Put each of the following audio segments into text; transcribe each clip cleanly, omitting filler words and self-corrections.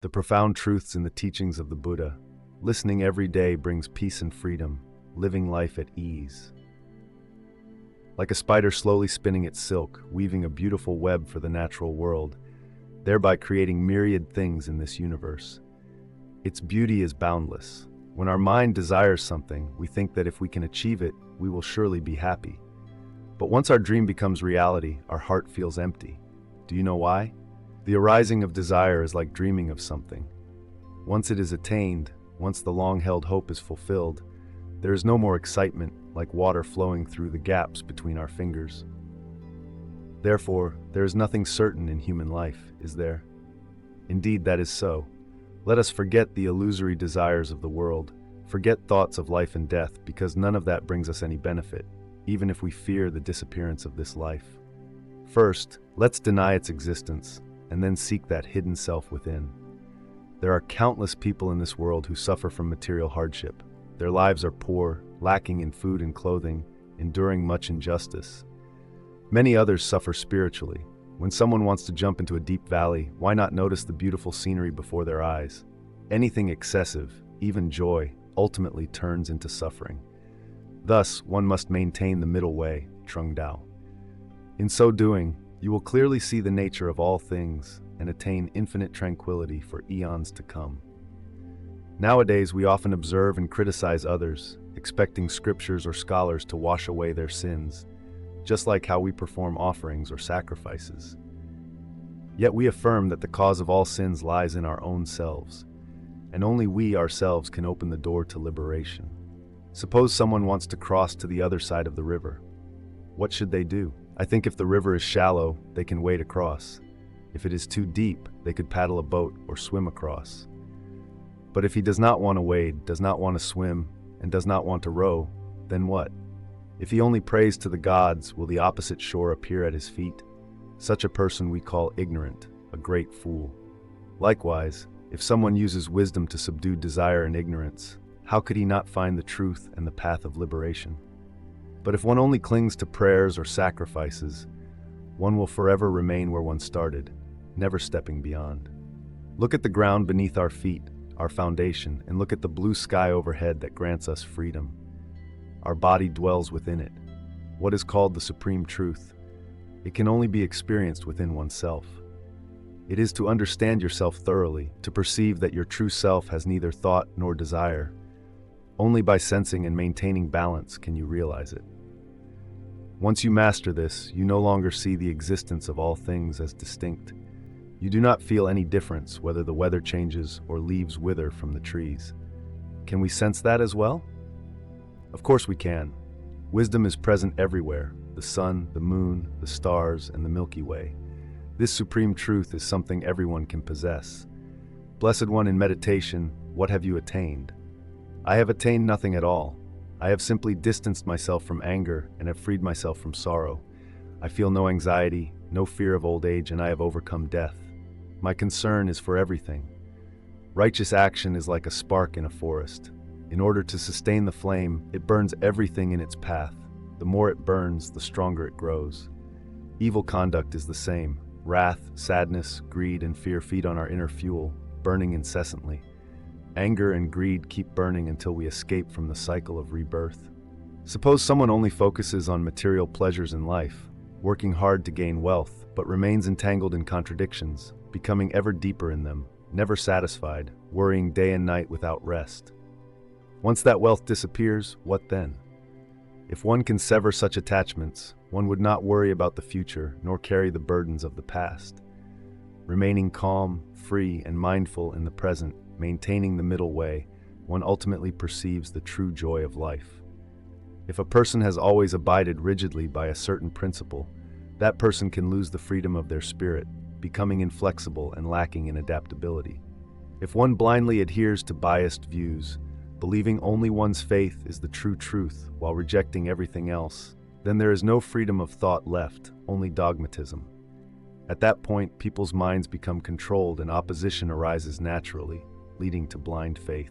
The profound truths in the teachings of the Buddha. Listening every day brings peace and freedom, living life at ease. Like a spider slowly spinning its silk, weaving a beautiful web for the natural world, thereby creating myriad things in this universe. Its beauty is boundless. When our mind desires something, we think that if we can achieve it, we will surely be happy. But once our dream becomes reality, our heart feels empty. Do you know why? The arising of desire is like dreaming of something. Once it is attained, once the long-held hope is fulfilled, there is no more excitement, like water flowing through the gaps between our fingers. Therefore, there is nothing certain in human life, is there? Indeed, that is so. Let us forget the illusory desires of the world, forget thoughts of life and death, because none of that brings us any benefit, even if we fear the disappearance of this life. First, let's deny its existence, and then seek that hidden self within. There are countless people in this world who suffer from material hardship. Their lives are poor, lacking in food and clothing, enduring much injustice. Many others suffer spiritually. When someone wants to jump into a deep valley, why not notice the beautiful scenery before their eyes? Anything excessive, even joy, ultimately turns into suffering. Thus, one must maintain the middle way, Trung Dao. In so doing, you will clearly see the nature of all things and attain infinite tranquility for eons to come. Nowadays, we often observe and criticize others, expecting scriptures or scholars to wash away their sins, just like how we perform offerings or sacrifices. Yet we affirm that the cause of all sins lies in our own selves, and only we ourselves can open the door to liberation. Suppose someone wants to cross to the other side of the river. What should they do? I think if the river is shallow, they can wade across. If it is too deep, they could paddle a boat or swim across. But if he does not want to wade, does not want to swim, and does not want to row, then what? If he only prays to the gods, will the opposite shore appear at his feet? Such a person we call ignorant, a great fool. Likewise, if someone uses wisdom to subdue desire and ignorance, how could he not find the truth and the path of liberation? But if one only clings to prayers or sacrifices, one will forever remain where one started, never stepping beyond. Look at the ground beneath our feet, our foundation, and look at the blue sky overhead that grants us freedom. Our body dwells within it. What is called the supreme truth? It can only be experienced within oneself. It is to understand yourself thoroughly, to perceive that your true self has neither thought nor desire. Only by sensing and maintaining balance can you realize it. Once you master this, you no longer see the existence of all things as distinct. You do not feel any difference whether the weather changes or leaves wither from the trees. Can we sense that as well? Of course we can. Wisdom is present everywhere: the sun, the moon, the stars, and the Milky Way. This supreme truth is something everyone can possess. Blessed one, in meditation, what have you attained? I have attained nothing at all. I have simply distanced myself from anger and have freed myself from sorrow. I feel no anxiety, no fear of old age, and I have overcome death. My concern is for everything. Righteous action is like a spark in a forest. In order to sustain the flame, it burns everything in its path. The more it burns, the stronger it grows. Evil conduct is the same. Wrath, sadness, greed, and fear feed on our inner fuel, burning incessantly. Anger and greed keep burning until we escape from the cycle of rebirth. Suppose someone only focuses on material pleasures in life, working hard to gain wealth, but remains entangled in contradictions, becoming ever deeper in them, never satisfied, worrying day and night without rest. Once that wealth disappears, what then? If one can sever such attachments, one would not worry about the future nor carry the burdens of the past. Remaining calm, free, and mindful in the present, maintaining the middle way, one ultimately perceives the true joy of life. If a person has always abided rigidly by a certain principle, that person can lose the freedom of their spirit, becoming inflexible and lacking in adaptability. If one blindly adheres to biased views, believing only one's faith is the true truth while rejecting everything else, then there is no freedom of thought left, only dogmatism. At that point, people's minds become controlled and opposition arises naturally, leading to blind faith.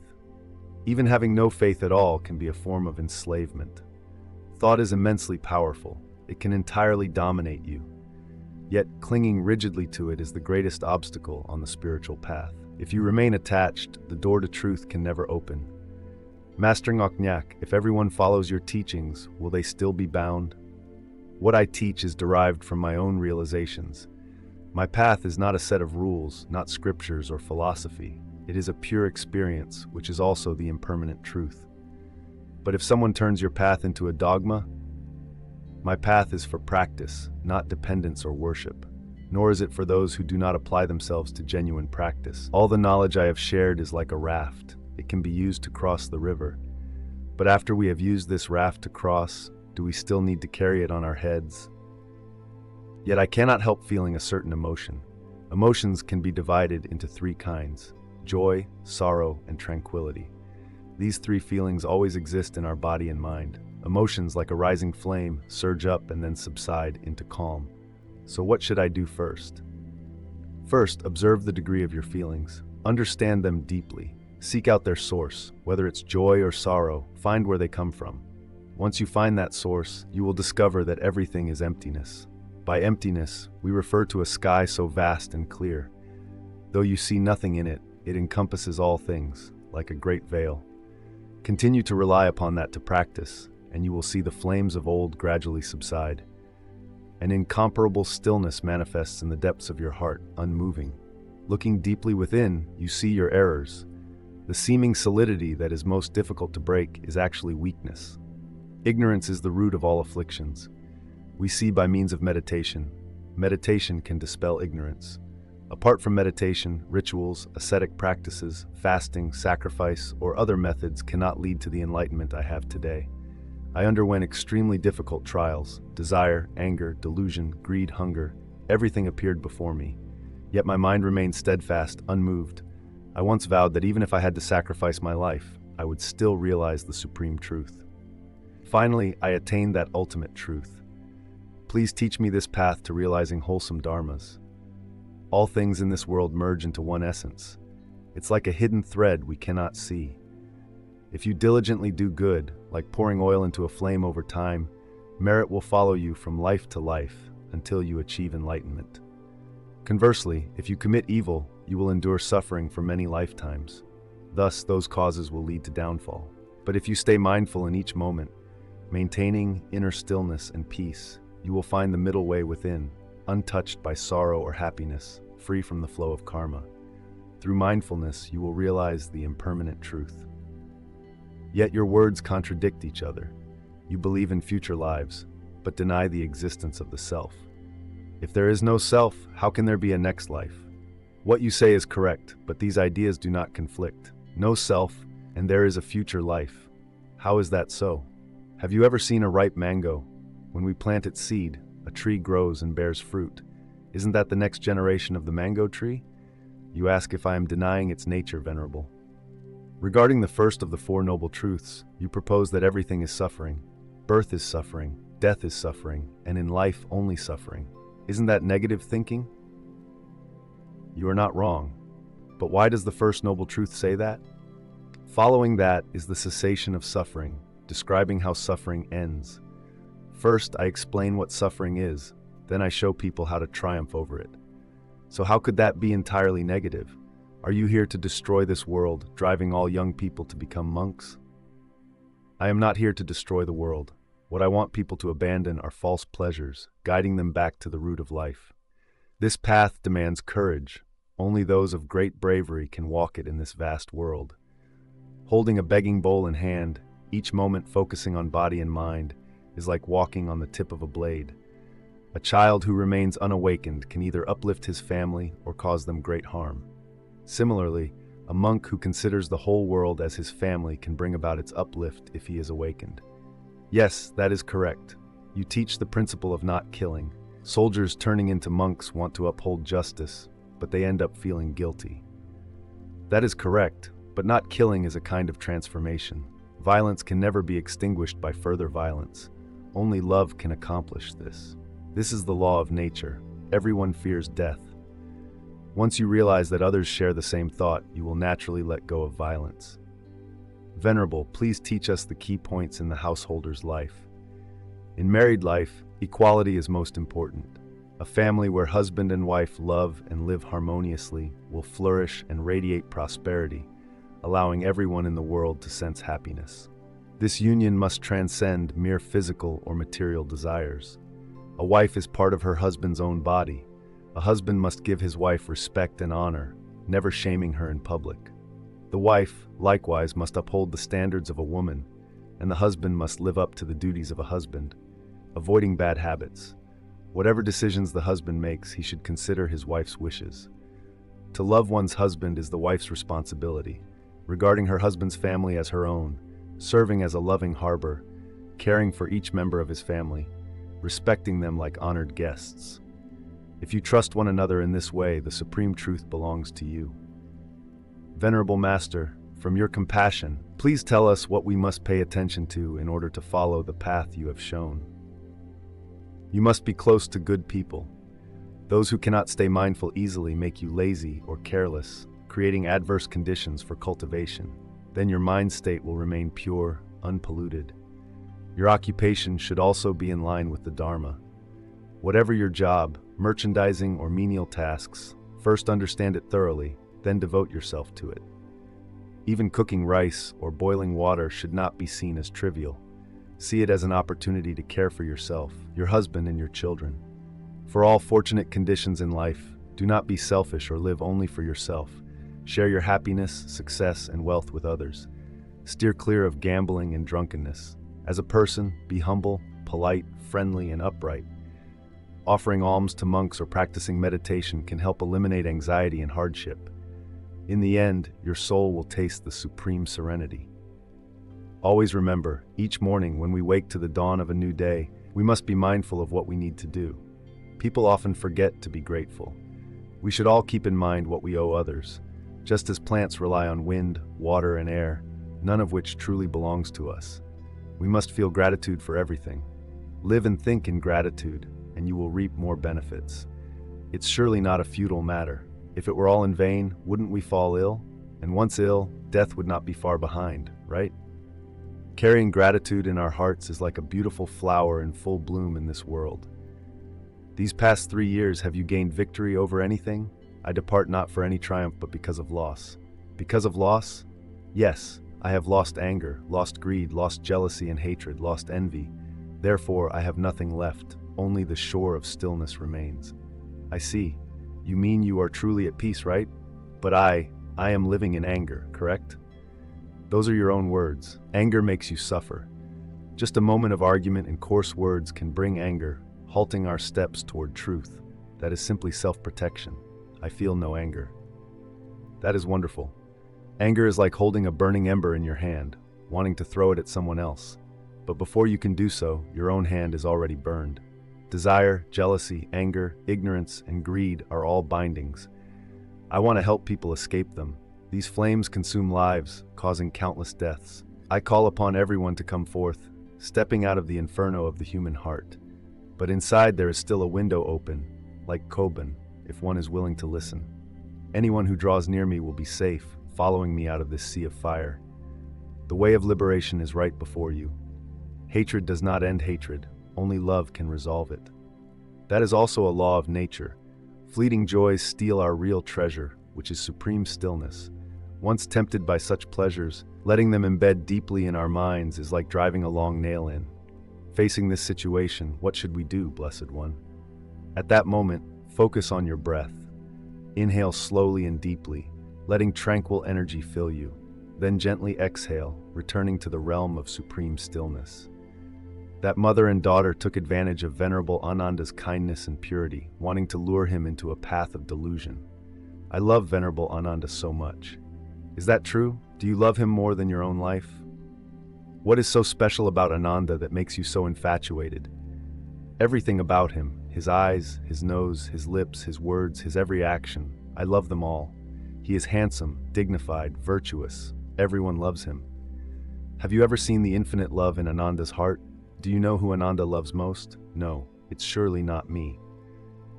Even having no faith at all can be a form of enslavement. Thought is immensely powerful. It can entirely dominate you. Yet, clinging rigidly to it is the greatest obstacle on the spiritual path. If you remain attached, the door to truth can never open. Mastering Oknyak, if everyone follows your teachings, will they still be bound? What I teach is derived from my own realizations. My path is not a set of rules, not scriptures or philosophy. It is a pure experience, which is also the impermanent truth. But if someone turns your path into a dogma, my path is for practice, not dependence or worship. Nor is it for those who do not apply themselves to genuine practice. All the knowledge I have shared is like a raft. It can be used to cross the river. But after we have used this raft to cross, do we still need to carry it on our heads? Yet I cannot help feeling a certain emotion. Emotions can be divided into three kinds: joy, sorrow, and tranquility. These three feelings always exist in our body and mind. Emotions, like a rising flame, surge up and then subside into calm. So what should I do first? First, observe the degree of your feelings. Understand them deeply. Seek out their source, whether it's joy or sorrow. Find where they come from. Once you find that source, you will discover that everything is emptiness. By emptiness, we refer to a sky so vast and clear. Though you see nothing in it, it encompasses all things, like a great veil. Continue to rely upon that to practice, and you will see the flames of old gradually subside. An incomparable stillness manifests in the depths of your heart, unmoving. Looking deeply within, you see your errors. The seeming solidity that is most difficult to break is actually weakness. Ignorance is the root of all afflictions. We see by means of meditation. Meditation can dispel ignorance. Apart from meditation, rituals, ascetic practices, fasting, sacrifice, or other methods cannot lead to the enlightenment I have today. I underwent extremely difficult trials. Desire, anger, delusion, greed, hunger, everything appeared before me. Yet my mind remained steadfast, unmoved. I once vowed that even if I had to sacrifice my life, I would still realize the supreme truth. Finally, I attained that ultimate truth. Please teach me this path to realizing wholesome dharmas. All things in this world merge into one essence. It's like a hidden thread we cannot see. If you diligently do good, like pouring oil into a flame over time, merit will follow you from life to life until you achieve enlightenment. Conversely, if you commit evil, you will endure suffering for many lifetimes. Thus, those causes will lead to downfall. But if you stay mindful in each moment, maintaining inner stillness and peace, you will find the middle way within, untouched by sorrow or happiness, free from the flow of karma. Through mindfulness, you will realize the impermanent truth. Yet your words contradict each other. You believe in future lives, but deny the existence of the self. If there is no self, how can there be a next life? What you say is correct, but these ideas do not conflict. No self, and there is a future life. How is that so? Have you ever seen a ripe mango? When we plant its seed, a tree grows and bears fruit. Isn't that the next generation of the mango tree? You ask if I am denying its nature, Venerable. Regarding the first of the Four Noble Truths, you propose that everything is suffering. Birth is suffering, death is suffering, and in life only suffering. Isn't that negative thinking? You are not wrong. But why does the First Noble Truth say that? Following that is the cessation of suffering, describing how suffering ends. First, I explain what suffering is, then I show people how to triumph over it. So how could that be entirely negative? Are you here to destroy this world, driving all young people to become monks? I am not here to destroy the world. What I want people to abandon are false pleasures, guiding them back to the root of life. This path demands courage. Only those of great bravery can walk it in this vast world. Holding a begging bowl in hand, each moment focusing on body and mind, is like walking on the tip of a blade. A child who remains unawakened can either uplift his family or cause them great harm. Similarly, a monk who considers the whole world as his family can bring about its uplift if he is awakened. Yes, that is correct. You teach the principle of not killing. Soldiers turning into monks want to uphold justice, but they end up feeling guilty. That is correct, but not killing is a kind of transformation. Violence can never be extinguished by further violence. Only love can accomplish this. This is the law of nature. Everyone fears death. Once you realize that others share the same thought, you will naturally let go of violence. Venerable, please teach us the key points in the householder's life. In married life, equality is most important. A family where husband and wife love and live harmoniously will flourish and radiate prosperity, allowing everyone in the world to sense happiness. This union must transcend mere physical or material desires. A wife is part of her husband's own body. A husband must give his wife respect and honor, never shaming her in public. The wife, likewise, must uphold the standards of a woman, and the husband must live up to the duties of a husband, avoiding bad habits. Whatever decisions the husband makes, he should consider his wife's wishes. To love one's husband is the wife's responsibility, regarding her husband's family as her own, serving as a loving harbor, caring for each member of his family, respecting them like honored guests. If you trust one another in this way, the supreme truth belongs to you. Venerable Master, from your compassion, please tell us what we must pay attention to in order to follow the path you have shown. You must be close to good people. Those who cannot stay mindful easily make you lazy or careless, creating adverse conditions for cultivation. Then your mind state will remain pure, unpolluted. Your occupation should also be in line with the Dharma. Whatever your job, merchandising or menial tasks, first understand it thoroughly, then devote yourself to it. Even cooking rice or boiling water should not be seen as trivial. See it as an opportunity to care for yourself, your husband, and your children. For all fortunate conditions in life, do not be selfish or live only for yourself. Share your happiness, success, and wealth with others. Steer clear of gambling and drunkenness. As a person, be humble, polite, friendly, and upright. Offering alms to monks or practicing meditation can help eliminate anxiety and hardship. In the end, your soul will taste the supreme serenity. Always remember, each morning when we wake to the dawn of a new day, we must be mindful of what we need to do. People often forget to be grateful. We should all keep in mind what we owe others. Just as plants rely on wind, water, and air, none of which truly belongs to us. We must feel gratitude for everything. Live and think in gratitude, and you will reap more benefits. It's surely not a futile matter. If it were all in vain, wouldn't we fall ill? And once ill, death would not be far behind, right? Carrying gratitude in our hearts is like a beautiful flower in full bloom in this world. These past 3 years, have you gained victory over anything? I depart not for any triumph, but because of loss. Because of loss? Yes, I have lost anger, lost greed, lost jealousy and hatred, lost envy. Therefore, I have nothing left. Only the shore of stillness remains. I see. You mean you are truly at peace, right? But I am living in anger, correct? Those are your own words. Anger makes you suffer. Just a moment of argument and coarse words can bring anger, halting our steps toward truth. That is simply self-protection. I feel no anger. That is wonderful. Anger is like holding a burning ember in your hand, wanting to throw it at someone else. But before you can do so, your own hand is already burned. Desire, jealousy, anger, ignorance, and greed are all bindings. I want to help people escape them. These flames consume lives, causing countless deaths. I call upon everyone to come forth, stepping out of the inferno of the human heart. But inside there is still a window open, like Kobun, if one is willing to listen. Anyone who draws near me will be safe, following me out of this sea of fire. The way of liberation is right before you. Hatred does not end hatred. Only love can resolve it. That is also a law of nature. Fleeting joys steal our real treasure, which is supreme stillness. Once tempted by such pleasures, letting them embed deeply in our minds is like driving a long nail in. Facing this situation, what should we do, Blessed One? At that moment, focus on your breath. Inhale slowly and deeply, letting tranquil energy fill you. Then gently exhale, returning to the realm of supreme stillness. That mother and daughter took advantage of Venerable Ananda's kindness and purity, wanting to lure him into a path of delusion. I love Venerable Ananda so much. Is that true? Do you love him more than your own life? What is so special about Ananda that makes you so infatuated? Everything about him, his eyes, his nose, his lips, his words, his every action, I love them all. He is handsome, dignified, virtuous. Everyone loves him. Have you ever seen the infinite love in Ananda's heart? Do you know who Ananda loves most? No, it's surely not me.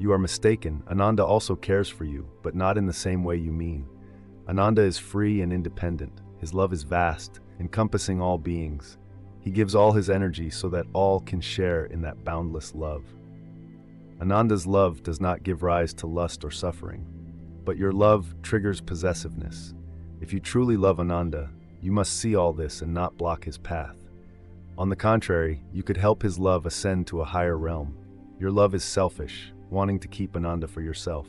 You are mistaken. Ananda also cares for you, but not in the same way you mean. Ananda is free and independent. His love is vast, encompassing all beings. He gives all his energy so that all can share in that boundless love. Ananda's love does not give rise to lust or suffering, but your love triggers possessiveness. If you truly love Ananda, you must see all this and not block his path. On the contrary, you could help his love ascend to a higher realm. Your love is selfish, wanting to keep Ananda for yourself.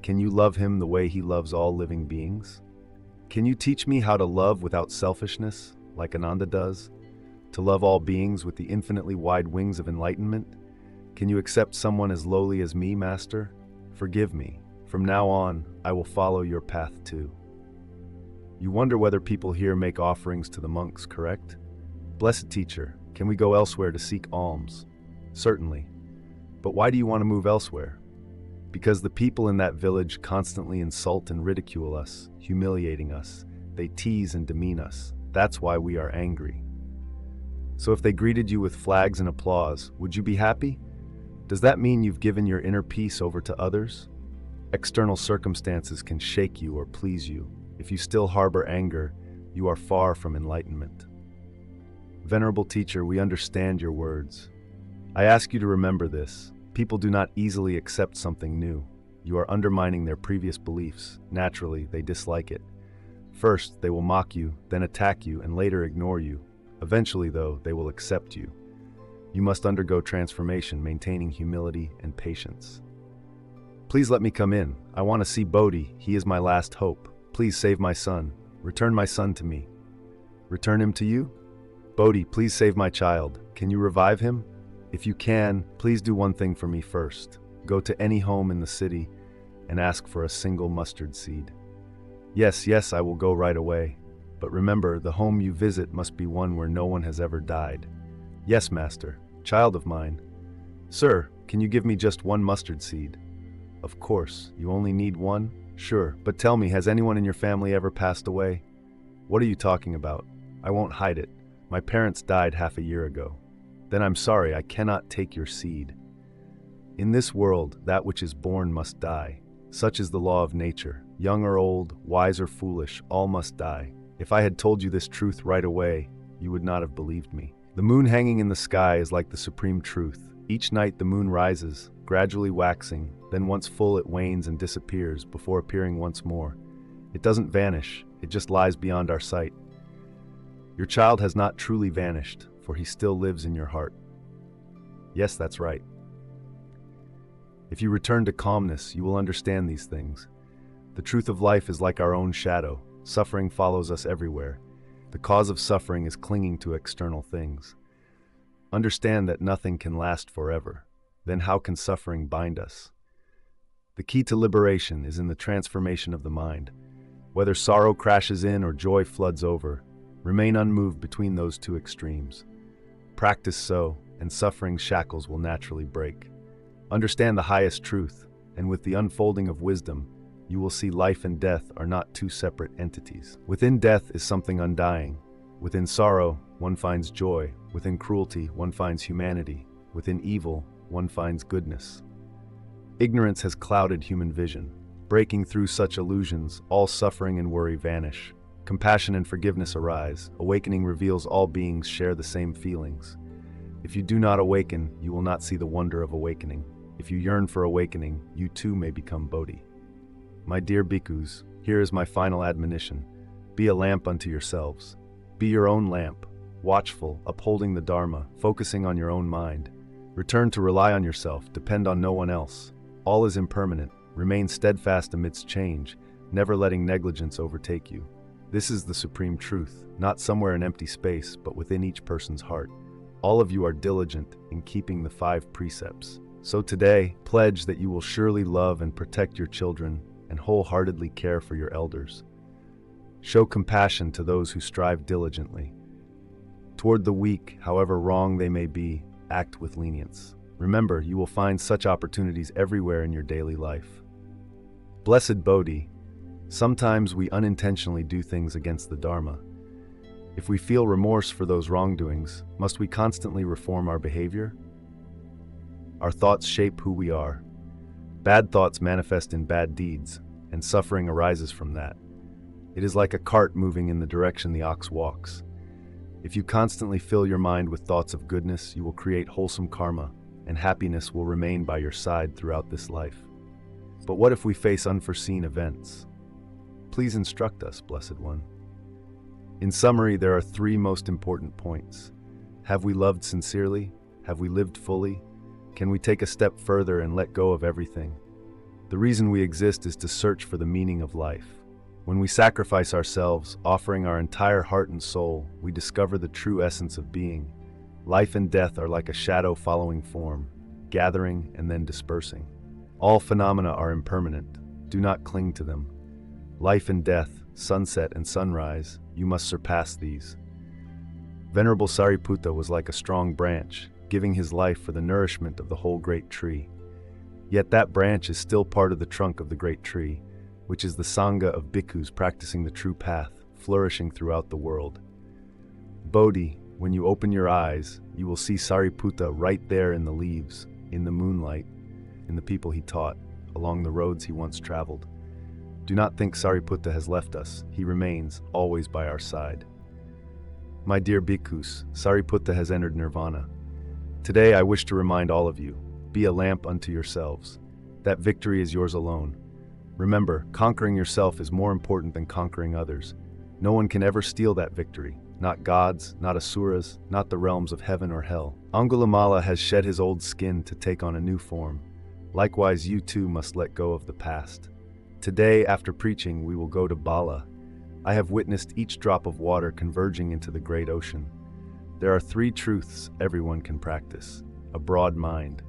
Can you love him the way he loves all living beings? Can you teach me how to love without selfishness, like Ananda does? To love all beings with the infinitely wide wings of enlightenment? Can you accept someone as lowly as me, Master? Forgive me. From now on, I will follow your path too. You wonder whether people here make offerings to the monks, correct? Blessed teacher, can we go elsewhere to seek alms? Certainly. But why do you want to move elsewhere? Because the people in that village constantly insult and ridicule us, humiliating us. They tease and demean us. That's why we are angry. So if they greeted you with flags and applause, would you be happy? Does that mean you've given your inner peace over to others? External circumstances can shake you or please you. If you still harbor anger, you are far from enlightenment. Venerable teacher, we understand your words. I ask you to remember this. People do not easily accept something new. You are undermining their previous beliefs. Naturally, they dislike it. First, they will mock you, then attack you, and later ignore you. Eventually, though, they will accept you. You must undergo transformation, maintaining humility and patience. Please let me come in. I want to see Bodhi. He is my last hope. Please save my son. Return my son to me. Return him to you? Bodhi, please save my child. Can you revive him? If you can, please do one thing for me first. Go to any home in the city and ask for a single mustard seed. Yes, I will go right away. But remember, the home you visit must be one where no one has ever died. Yes, master. Child of mine. Sir, can you give me just one mustard seed? Of course. You only need one? Sure, but tell me, has anyone in your family ever passed away? What are you talking about? I won't hide it. My parents died half a year ago. Then I'm sorry, I cannot take your seed. In this world, that which is born must die. Such is the law of nature. Young or old, wise or foolish, all must die. If I had told you this truth right away, you would not have believed me. The moon hanging in the sky is like the supreme truth. Each night the moon rises, gradually waxing, then once full it wanes and disappears before appearing once more. It doesn't vanish, it just lies beyond our sight. Your child has not truly vanished, for he still lives in your heart. Yes, that's right. If you return to calmness, you will understand these things. The truth of life is like our own shadow. Suffering follows us everywhere. The cause of suffering is clinging to external things. Understand that nothing can last forever. Then how can suffering bind us? The key to liberation is in the transformation of the mind. Whether sorrow crashes in or joy floods over, remain unmoved between those two extremes. Practice so, and suffering's shackles will naturally break. Understand the highest truth, and with the unfolding of wisdom, you will see life and death are not two separate entities. Within death is something undying. Within sorrow, one finds joy. Within cruelty, one finds humanity. Within evil, one finds goodness. Ignorance has clouded human vision. Breaking through such illusions, all suffering and worry vanish. Compassion and forgiveness arise. Awakening reveals all beings share the same feelings. If you do not awaken, you will not see the wonder of awakening. If you yearn for awakening, you too may become Bodhi. My dear bhikkhus, here is my final admonition. Be a lamp unto yourselves. Be your own lamp, watchful, upholding the Dharma, focusing on your own mind. Return to rely on yourself, depend on no one else. All is impermanent. Remain steadfast amidst change, never letting negligence overtake you. This is the supreme truth, not somewhere in empty space, but within each person's heart. All of you are diligent in keeping the 5 precepts. So today, pledge that you will surely love and protect your children and wholeheartedly care for your elders. Show compassion to those who strive diligently. Toward the weak, however wrong they may be, act with lenience. Remember, you will find such opportunities everywhere in your daily life. Blessed Bodhi, sometimes we unintentionally do things against the Dharma. If we feel remorse for those wrongdoings, must we constantly reform our behavior? Our thoughts shape who we are. Bad thoughts manifest in bad deeds, and suffering arises from that. It is like a cart moving in the direction the ox walks. If you constantly fill your mind with thoughts of goodness, you will create wholesome karma. and happiness will remain by your side throughout this life. But what if we face unforeseen events? Please instruct us, Blessed One. In summary, there are three most important points. Have we loved sincerely? Have we lived fully? Can we take a step further and let go of everything? The reason we exist is to search for the meaning of life. When we sacrifice ourselves, offering our entire heart and soul, we discover the true essence of being. Life and death are like a shadow following form, gathering and then dispersing. All phenomena are impermanent. Do not cling to them. Life and death, sunset and sunrise, you must surpass these. Venerable Sariputta was like a strong branch, giving his life for the nourishment of the whole great tree. Yet that branch is still part of the trunk of the great tree, which is the Sangha of bhikkhus practicing the true path, flourishing throughout the world. Bodhi, when you open your eyes, you will see Sariputta right there in the leaves, in the moonlight, in the people he taught, along the roads he once traveled. Do not think Sariputta has left us. He remains, always by our side. My dear bhikkhus, Sariputta has entered nirvana. Today I wish to remind all of you, be a lamp unto yourselves. That victory is yours alone. Remember, conquering yourself is more important than conquering others. No one can ever steal that victory. Not gods, not asuras, not the realms of heaven or hell. Angulimala has shed his old skin to take on a new form. Likewise, you too must let go of the past. Today, after preaching, we will go to Bala. I have witnessed each drop of water converging into the great ocean. There are three truths everyone can practice: a broad mind,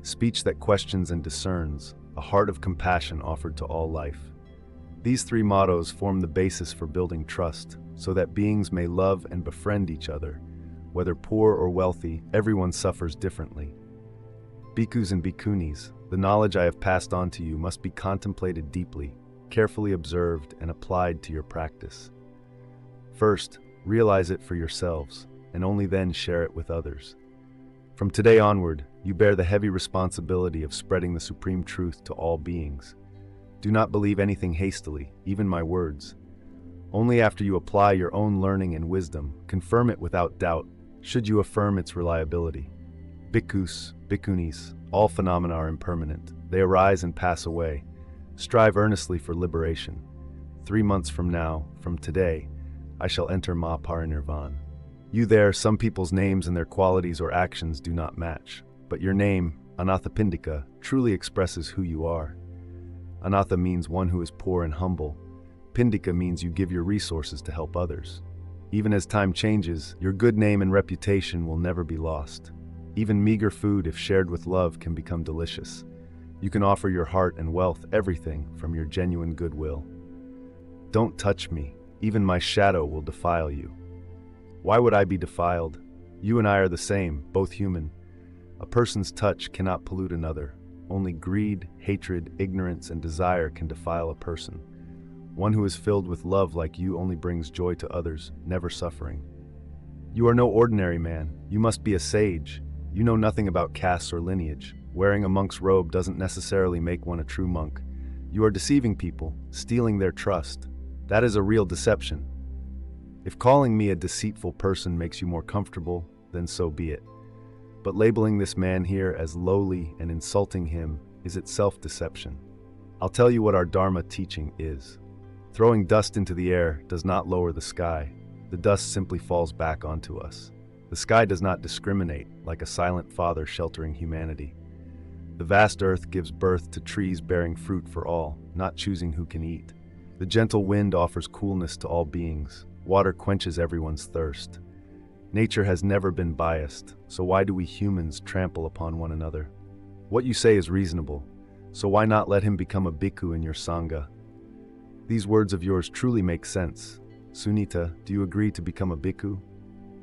speech that questions and discerns, a heart of compassion offered to all life. These three mottos form the basis for building trust, so that beings may love and befriend each other. Whether poor or wealthy, everyone suffers differently. Bhikkhus and bhikkhunis, the knowledge I have passed on to you must be contemplated deeply, carefully observed, and applied to your practice. First, realize it for yourselves, and only then share it with others. From today onward, you bear the heavy responsibility of spreading the supreme truth to all beings. Do not believe anything hastily, even my words. Only after you apply your own learning and wisdom, confirm it without doubt, should you affirm its reliability. Bhikkhus, bhikkhunis, all phenomena are impermanent. They arise and pass away. Strive earnestly for liberation. 3 months from now, from today, I shall enter Mahaparinirvana. You there, some people's names and their qualities or actions do not match, but your name, Anathapindika, truly expresses who you are. Anatha means one who is poor and humble. Pindika means you give your resources to help others. Even as time changes, your good name and reputation will never be lost. Even meager food, if shared with love, can become delicious. You can offer your heart and wealth, everything, from your genuine goodwill. Don't touch me. Even my shadow will defile you. Why would I be defiled? You and I are the same, both human. A person's touch cannot pollute another. Only greed, hatred, ignorance, and desire can defile a person. One who is filled with love like you only brings joy to others, never suffering. You are no ordinary man. You must be a sage. You know nothing about castes or lineage. Wearing a monk's robe doesn't necessarily make one a true monk. You are deceiving people, stealing their trust. That is a real deception. If calling me a deceitful person makes you more comfortable, then so be it. But labeling this man here as lowly and insulting him is itself deception. I'll tell you what our Dharma teaching is. Throwing dust into the air does not lower the sky. The dust simply falls back onto us. The sky does not discriminate, like a silent father sheltering humanity. The vast earth gives birth to trees bearing fruit for all, not choosing who can eat. The gentle wind offers coolness to all beings. Water quenches everyone's thirst. Nature has never been biased, so why do we humans trample upon one another? What you say is reasonable, so why not let him become a bhikkhu in your sangha? These words of yours truly make sense. Sunita, do you agree to become a bhikkhu?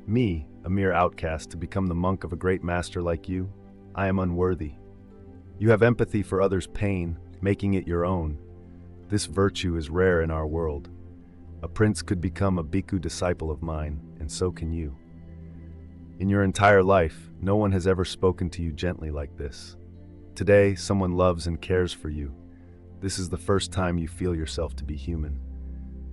Me, a mere outcast, to become the monk of a great master like you? I am unworthy. You have empathy for others' pain, making it your own. This virtue is rare in our world. A prince could become a bhikkhu disciple of mine, and so can you. In your entire life, no one has ever spoken to you gently like this. Today, someone loves and cares for you. This is the first time you feel yourself to be human.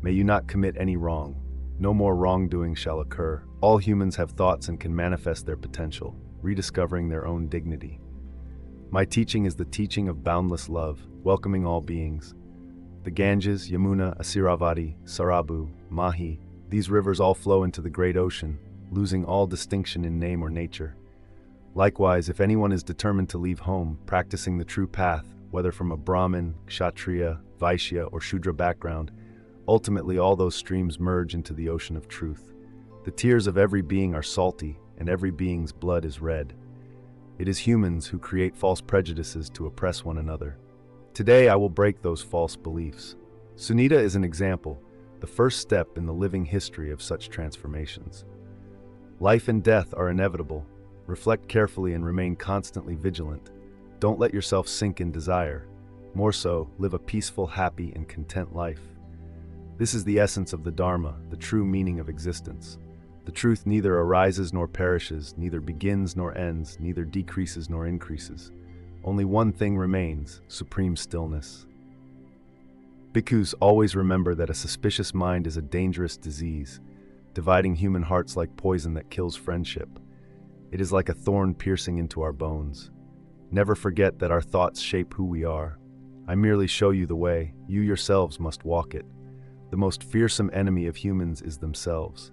May you not commit any wrong. No more wrongdoing shall occur. All humans have thoughts and can manifest their potential. rediscovering their own dignity. My teaching is the teaching of boundless love, welcoming all beings. The Ganges, Yamuna, Asiravati, Sarabu, Mahi, these rivers all flow into the great ocean, losing all distinction in name or nature. Likewise, if anyone is determined to leave home, practicing the true path, whether from a Brahmin, Kshatriya, Vaishya, or Shudra background, ultimately all those streams merge into the ocean of truth. The tears of every being are salty, and every being's blood is red. It is humans who create false prejudices to oppress one another. Today I will break those false beliefs. Sunita is an example, the first step in the living history of such transformations. Life and death are inevitable. Reflect carefully and remain constantly vigilant. Don't let yourself sink in desire. More so, live a peaceful, happy, and content life. This is the essence of the Dharma, the true meaning of existence. The truth neither arises nor perishes, neither begins nor ends, neither decreases nor increases. Only one thing remains, supreme stillness. Bhikkhus, always remember that a suspicious mind is a dangerous disease, dividing human hearts like poison that kills friendship. It is like a thorn piercing into our bones. Never forget that our thoughts shape who we are. I merely show you the way, you yourselves must walk it. The most fearsome enemy of humans is themselves.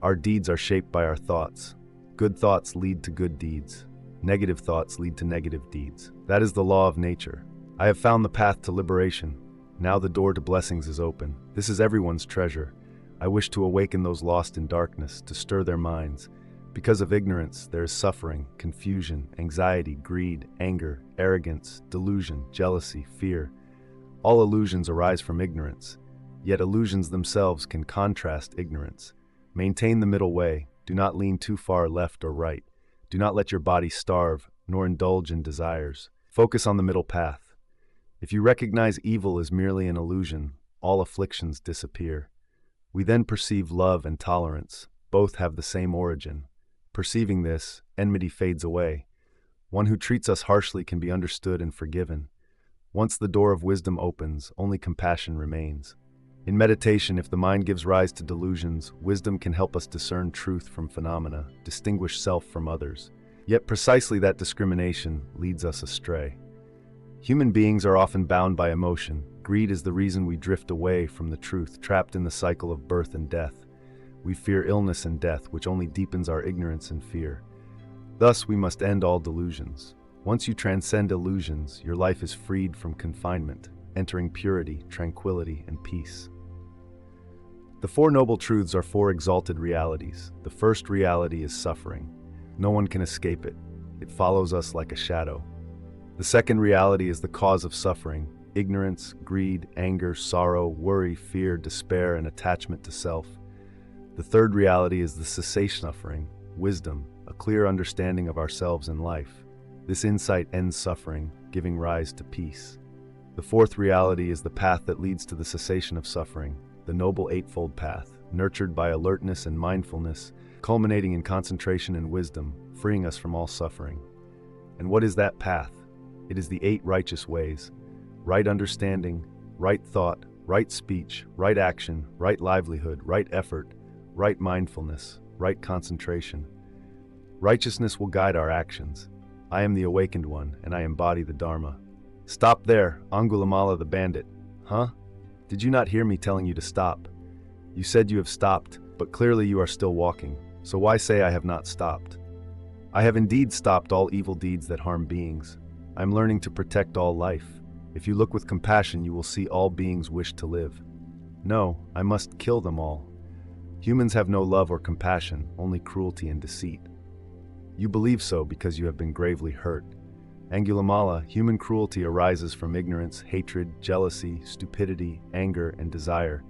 Our deeds are shaped by our thoughts. Good thoughts lead to good deeds. Negative thoughts lead to negative deeds. That is the law of nature. I have found the path to liberation. Now the door to blessings is open. This is everyone's treasure. I wish to awaken those lost in darkness, to stir their minds. Because of ignorance, there is suffering, confusion, anxiety, greed, anger, arrogance, delusion, jealousy, fear. All illusions arise from ignorance. Yet illusions themselves can contrast ignorance. Maintain the middle way. Do not lean too far left or right. Do not let your body starve, nor indulge in desires. Focus on the middle path. If you recognize evil as merely an illusion, all afflictions disappear. We then perceive love and tolerance. Both have the same origin. Perceiving this, enmity fades away. One who treats us harshly can be understood and forgiven. Once the door of wisdom opens, only compassion remains. In meditation, if the mind gives rise to delusions, wisdom can help us discern truth from phenomena, distinguish self from others. Yet precisely that discrimination leads us astray. Human beings are often bound by emotion. Greed is the reason we drift away from the truth, trapped in the cycle of birth and death. We fear illness and death, which only deepens our ignorance and fear. Thus, we must end all delusions. Once you transcend illusions, your life is freed from confinement, entering purity, tranquility, and peace. The Four Noble Truths are four exalted realities. The first reality is suffering. No one can escape it. It follows us like a shadow. The second reality is the cause of suffering: ignorance, greed, anger, sorrow, worry, fear, despair, and attachment to self. The third reality is the cessation of suffering: wisdom, a clear understanding of ourselves and life. This insight ends suffering, giving rise to peace. The fourth reality is the path that leads to the cessation of suffering, the Noble Eightfold Path, nurtured by alertness and mindfulness, culminating in concentration and wisdom, freeing us from all suffering. And what is that path? It is the 8 righteous ways: right understanding, right thought, right speech, right action, right livelihood, right effort, right mindfulness, right concentration. Righteousness will guide our actions. I am the awakened one, and I embody the Dharma. Stop there, Angulimala the bandit. Huh? Did you not hear me telling you to stop? You said you have stopped, but clearly you are still walking. So why say I have not stopped? I have indeed stopped all evil deeds that harm beings. I am learning to protect all life. If you look with compassion, you will see all beings wish to live. No, I must kill them all. Humans have no love or compassion, only cruelty and deceit. You believe so because you have been gravely hurt. Angulimala, human cruelty arises from ignorance, hatred, jealousy, stupidity, anger, and desire,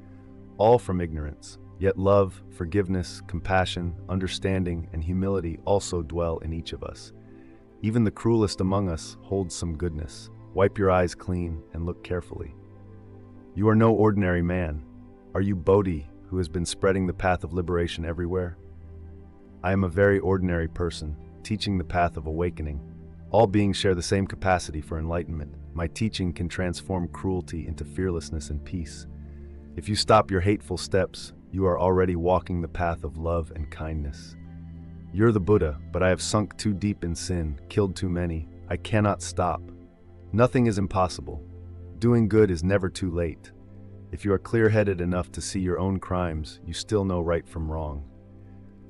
all from ignorance. Yet love, forgiveness, compassion, understanding, and humility also dwell in each of us. Even the cruelest among us holds some goodness. Wipe your eyes clean and look carefully. You are no ordinary man. Are you Bodhi, who has been spreading the path of liberation everywhere? I am a very ordinary person, teaching the path of awakening. All beings share the same capacity for enlightenment. My teaching can transform cruelty into fearlessness and peace. If you stop your hateful steps, you are already walking the path of love and kindness. You're the Buddha, but I have sunk too deep in sin, killed too many. I cannot stop. Nothing is impossible. Doing good is never too late. If you are clear-headed enough to see your own crimes, you still know right from wrong.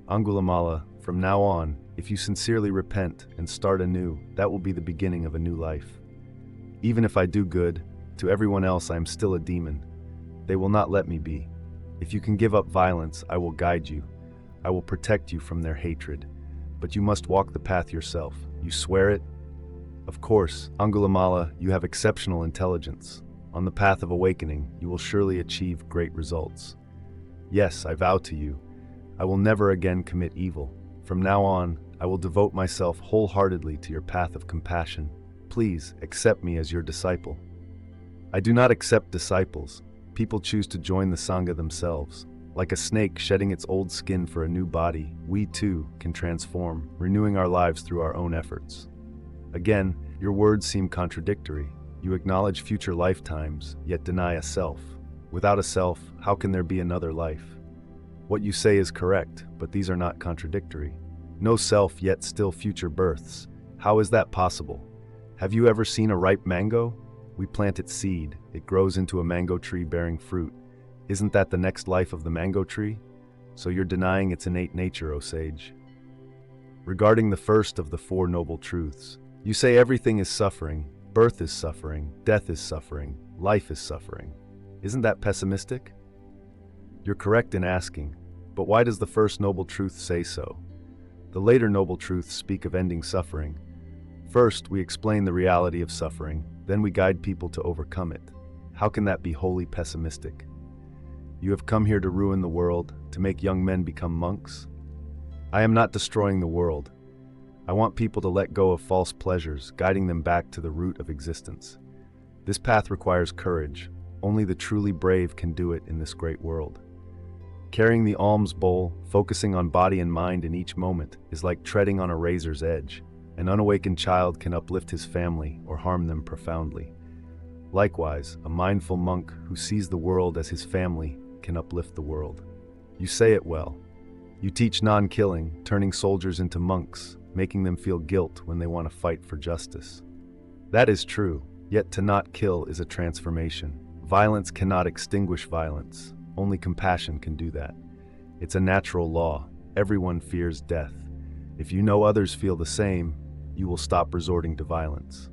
Angulimala, from now on, if you sincerely repent and start anew, that will be the beginning of a new life. Even if I do good, to everyone else I am still a demon. They will not let me be. If you can give up violence, I will guide you. I will protect you from their hatred. But you must walk the path yourself. You swear it? Of course, Angulimala, you have exceptional intelligence. On the path of awakening, you will surely achieve great results. Yes, I vow to you, I will never again commit evil. From now on, I will devote myself wholeheartedly to your path of compassion. Please accept me as your disciple. I do not accept disciples. People choose to join the Sangha themselves. Like a snake shedding its old skin for a new body, we too can transform, renewing our lives through our own efforts. Again, your words seem contradictory. You acknowledge future lifetimes, yet deny a self. Without a self, how can there be another life? What you say is correct, but these are not contradictory. No self, yet still future births. How is that possible? Have you ever seen a ripe mango? We plant its seed, it grows into a mango tree bearing fruit. Isn't that the next life of the mango tree? So you're denying its innate nature, O sage. Regarding the first of the Four Noble Truths, you say everything is suffering, birth is suffering, death is suffering, life is suffering. Isn't that pessimistic? You're correct in asking, but why does the first Noble Truth say so? The later Noble Truths speak of ending suffering. First, we explain the reality of suffering, then we guide people to overcome it. How can that be wholly pessimistic? You have come here to ruin the world, to make young men become monks? I am not destroying the world. I want people to let go of false pleasures, guiding them back to the root of existence. This path requires courage. Only the truly brave can do it in this great world. Carrying the alms bowl, focusing on body and mind in each moment, is like treading on a razor's edge. An unawakened child can uplift his family or harm them profoundly. Likewise, a mindful monk who sees the world as his family can uplift the world. You say it well. You teach non-killing, turning soldiers into monks, making them feel guilt when they want to fight for justice. That is true, yet to not kill is a transformation. Violence cannot extinguish violence. Only compassion can do that. It's a natural law. Everyone fears death. If you know others feel the same, you will stop resorting to violence.